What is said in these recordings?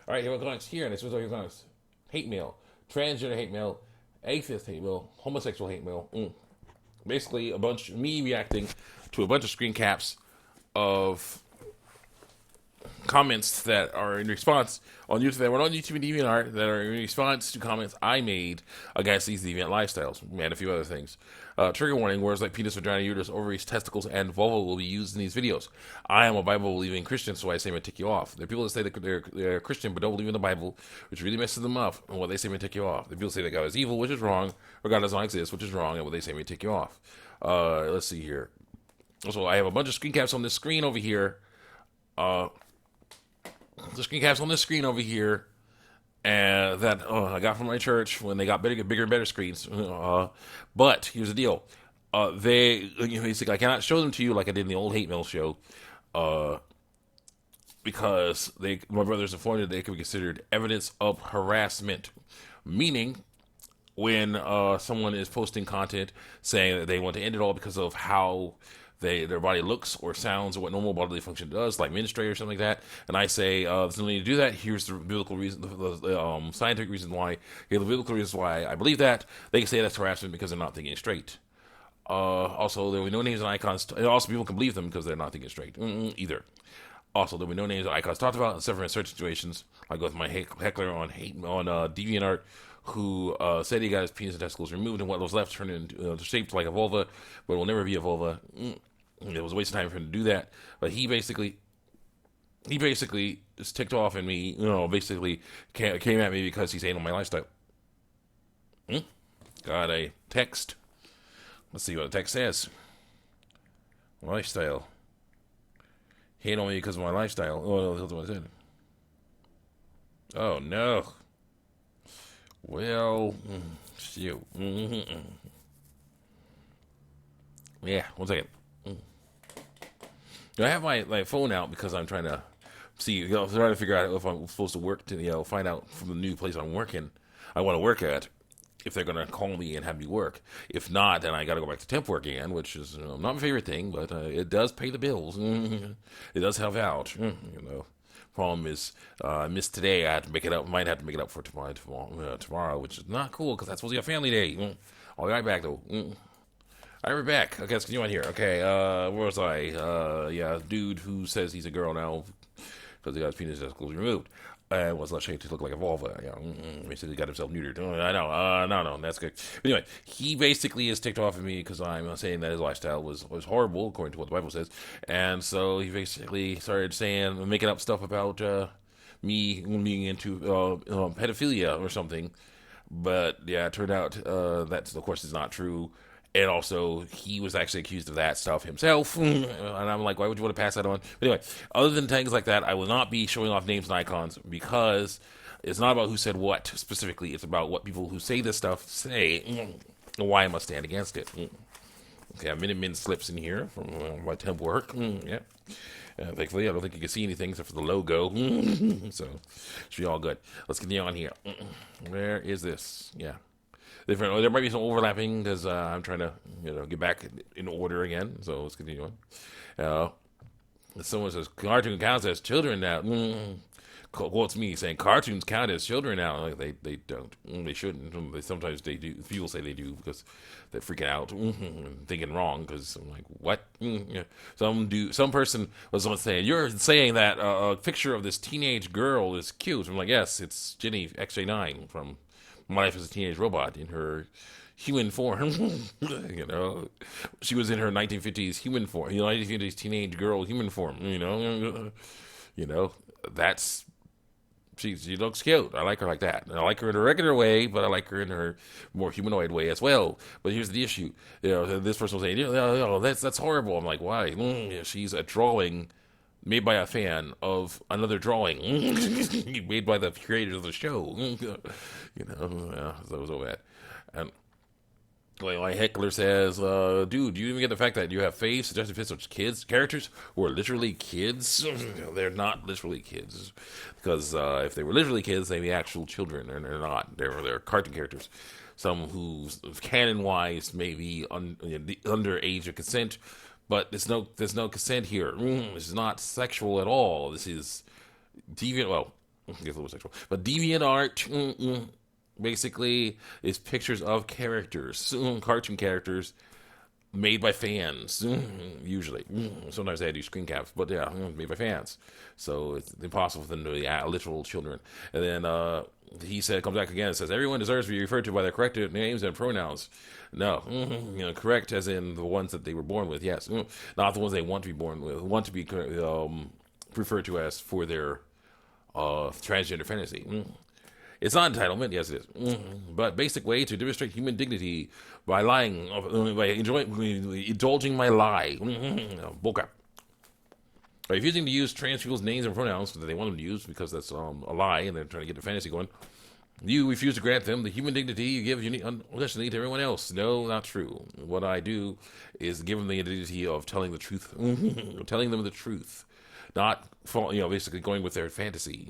All right, here we're going here, and this was what you're going hate mail, transgender hate mail, atheist hate mail, homosexual hate mail. Basically, a bunch me reacting to a bunch of screen caps of comments that are in response on YouTube that were on YouTube and DeviantArt that are in response to comments I made against these deviant lifestyles and a few other things. Trigger warning: words like penis, vagina, uterus, ovaries, testicles, and vulva will be used in these videos. I am a Bible-believing Christian, so I say I'm going to tick you off. There are people that say that they're Christian but don't believe in the Bible, which really messes them up, and what they say may tick you off. The people say that God is evil, which is wrong, or God does not exist, which is wrong, and what they say may tick you off. Let's see here. So I have a bunch of screen caps on this screen over here. The screen caps on this screen over here, and that I got from my church when they got bigger and better screens. But here's the deal: basically I cannot show them to you like I did in the old hate mail show, because my brothers informed that they could be considered evidence of harassment, meaning when someone is posting content saying that they want to end it all because of how their body looks or sounds or what normal bodily function does, like menstruate or something like that, and I say there's no need to do that. Here's the biblical reason, the scientific reason why. Here's the biblical reason why I believe that. They can say that's harassment because they're not thinking straight. Also, there will be no names and icons. And also, people can believe them because they're not thinking straight either. Also, there will be no names and icons talked about except for in certain situations, like with my heckler on DeviantArt, who said he got his penis and testicles removed and what was left turned into shaped like a vulva, but it will never be a vulva. It was a waste of time for him to do that. But he basically just ticked off at me, basically came at me because he's hating on my lifestyle. Got a text. Let's see what the text says. Lifestyle. Hate on me because of my lifestyle. Oh, no, that's what I said. Oh, no. Well, shoot. Yeah, 1 second. I have my phone out because I'm trying to trying to figure out if I'm supposed to work to, find out from the new place I want to work at, if they're going to call me and have me work. If not, then I got to go back to temp work again, which is not my favorite thing, but it does pay the bills. It does help out, Problem is, I missed today. I had to make it up. Might have to make it up for tomorrow, which is not cool because that's supposed to be a family day. I'll be right back though. All right, we're back. Okay, let's continue on here. Okay, where was I? Yeah, dude who says he's a girl now because he got his penis testicles removed and was not shaped to look like a vulva. Basically got himself neutered. I know. No, that's good. But anyway, he basically is ticked off at me because I'm saying that his lifestyle was horrible according to what the Bible says, and so he basically started making up stuff about me being into pedophilia or something. But yeah, it turned out that of course is not true. And also, he was actually accused of that stuff himself. And I'm like, why would you want to pass that on? But anyway, other than things like that, I will not be showing off names and icons because it's not about who said what specifically. It's about what people who say this stuff say and why I must stand against it. Okay, I have Minutemen slips in here from my temp work. Yeah. Thankfully, I don't think you can see anything except for the logo. So, should be all good. Let's continue on here. Where is this? Yeah. There might be some overlapping because I'm trying to get back in order again. So let's continue on. Someone says cartoon counts as children now. Quotes me saying cartoons count as children now. Like they don't. They shouldn't. Sometimes they do. People say they do because they're freaking out, thinking wrong. Because I'm like, what? Some person was someone saying you're saying that a picture of this teenage girl is cute. I'm like, yes, it's Jenny XJ9 from My Life as a Teenage Robot in her human form. She was in her 1950s human form, 1950s teenage girl human form. That's she looks cute. I like her like that. And I like her in a regular way, but I like her in her more humanoid way as well. But here's the issue: this person was saying, that's horrible. I'm like, why? She's a drawing made by a fan of another drawing made by the creators of the show. That was all bad. And my heckler says, dude, you even get the fact that you have faves suggested fits of characters who are literally kids? They're not literally kids. Because if they were literally kids, they'd be actual children, and they're not. They're cartoon characters. Some who, canon-wise, may be under age of consent, but there's no consent here. This is not sexual at all. This is deviant. Well, Gets a little sexual. But deviant art, basically, is pictures of characters, cartoon characters made by fans, usually. Sometimes they had to do screen caps, but yeah, made by fans. So it's impossible for them to be literal children. And then he said, comes back again and says, everyone deserves to be referred to by their correct names and pronouns. No, correct as in the ones that they were born with, yes. Not the ones they want to be born with, want to be referred to as for their transgender fantasy. It's not entitlement, yes it is. But basic way to demonstrate human dignity by lying, by indulging my lie. Bullcrap. By refusing to use trans people's names and pronouns that they want them to use because that's a lie and they're trying to get the fantasy going. You refuse to grant them the human dignity you give unconditionally to everyone else. No, not true. What I do is give them the dignity of telling the truth, telling them the truth. Not, basically going with their fantasy.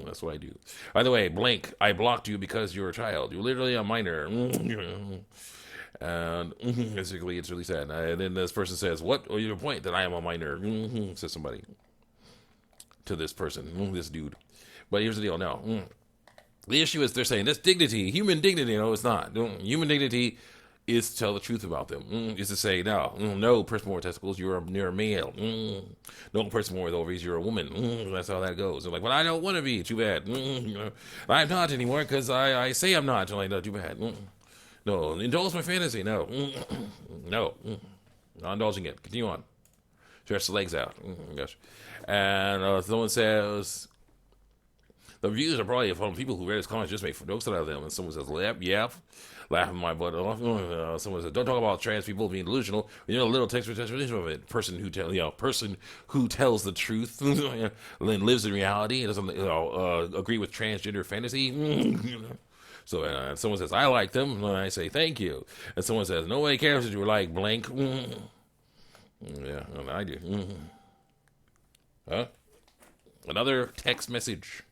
That's what I do. By the way, blank, I blocked you because you're a child. You're literally a minor. And basically, it's really sad. And then this person says, what are your point that I am a minor? Says somebody to this person, this dude. But here's the deal. No. The issue is they're saying this dignity, human dignity. No, it's not. Human dignity is to tell the truth about them. Is to say, no person born with testicles, you're a male. No person born with ovaries, you're a woman. That's how that goes. They're like, well, I don't want to be. Too bad. I'm not anymore because I say I'm not. I'm like, no, too bad. No, indulge my fantasy. No. No. Not indulging it. Continue on. Stretch the legs out. Gosh. And someone says, the reviews are probably from people who read his comments just make jokes out of them. And someone says, yep. Laughing my butt off. Someone says, "Don't talk about trans people being delusional. You know, a little text interpretation of it. Person who tells the truth, and then lives in reality, and doesn't agree with transgender fantasy." So someone says, "I like them," and I say, "Thank you." And someone says, "Nobody cares if you like blank." Yeah, I do. Huh? Another text message.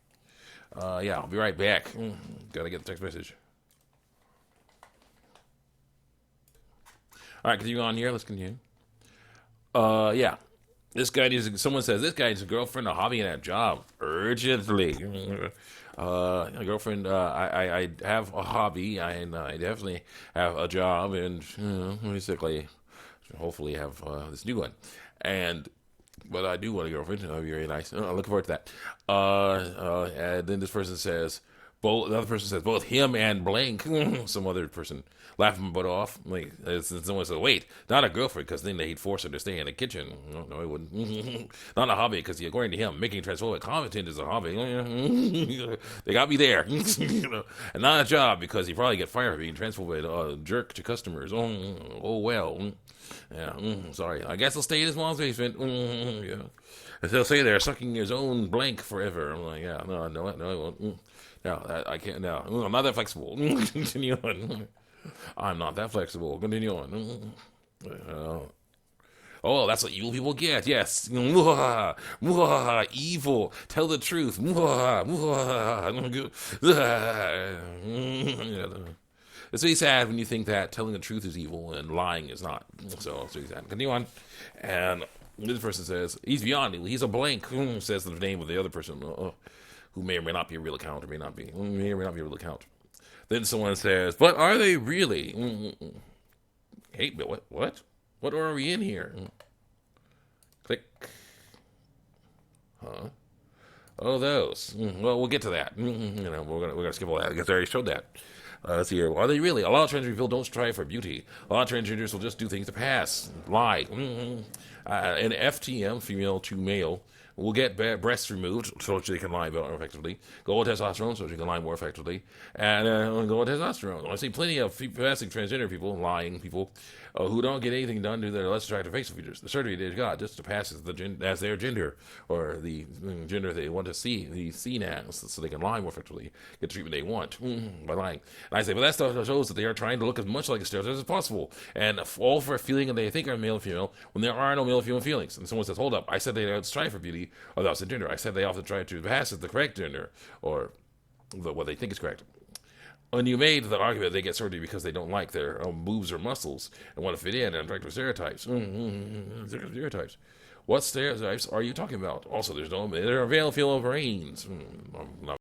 Yeah, I'll be right back. Gotta get the text message. All right, continue on here. Let's continue. Yeah. Someone says, this guy needs a girlfriend, a hobby, and a job. Urgently. A girlfriend, I have a hobby, and I definitely have a job, and basically, hopefully have this new one. But I do want a girlfriend. That would be very nice. I'm looking forward to that. And then this person says, the other person says, both him and blank. Some other person laughing my butt off. Like, someone says, wait, not a girlfriend, because then they'd force her to stay in the kitchen. No, I wouldn't. Not a hobby, because according to him, making transphobic content is a hobby. They got me there. And not a job, because he'd probably get fired for being transphobic, jerk to customers. Oh well. Yeah, sorry. I guess he'll stay in his mom's basement. Yeah. And he'll stay there, sucking his own blank forever. I'm like, yeah, no, I won't. No, I can't. No, I'm not that flexible. Continue on. I'm not that flexible. Continue on. Oh, that's what evil people get. Yes. Evil. Tell the truth. It's really sad when you think that telling the truth is evil and lying is not. So it's really sad. Continue on. And this person says, he's beyond evil. He's a blank. Says the name of the other person. Who may or may not be a real account, or may not be a real account. Then someone says, but are they really? Hey, but what? What are we in here? Click. Huh? Oh, those. Well, we'll get to that. We're gonna skip all that because I already showed that. Let's see here. Are they really? A lot of transgender people don't strive for beauty. A lot of transgenders will just do things to pass. Lie. An FTM, female to male, will get breasts removed so they can lie more effectively. Go with testosterone so they can lie more effectively. And go with testosterone. I see plenty of passing transgender people, lying people, who don't get anything done to their less attractive facial features. The surgery they've got just to pass as their gender, or the gender they want to see now, so they can lie more effectively, get the treatment they want by lying. And I say, but that stuff shows that they are trying to look as much like a stereotype as possible, and all for a feeling that they think are male and female when there are no male and female feelings. And someone says, hold up, I said they don't strive for beauty, or that's the gender. I said they often try to pass as the correct gender, or what they think is correct. When you made the argument they get surgery because they don't like their boobs or muscles and want to fit in and attractive stereotypes. Stereotypes. What stereotypes are you talking about? Also, there's no there are veil field of rains. I'm not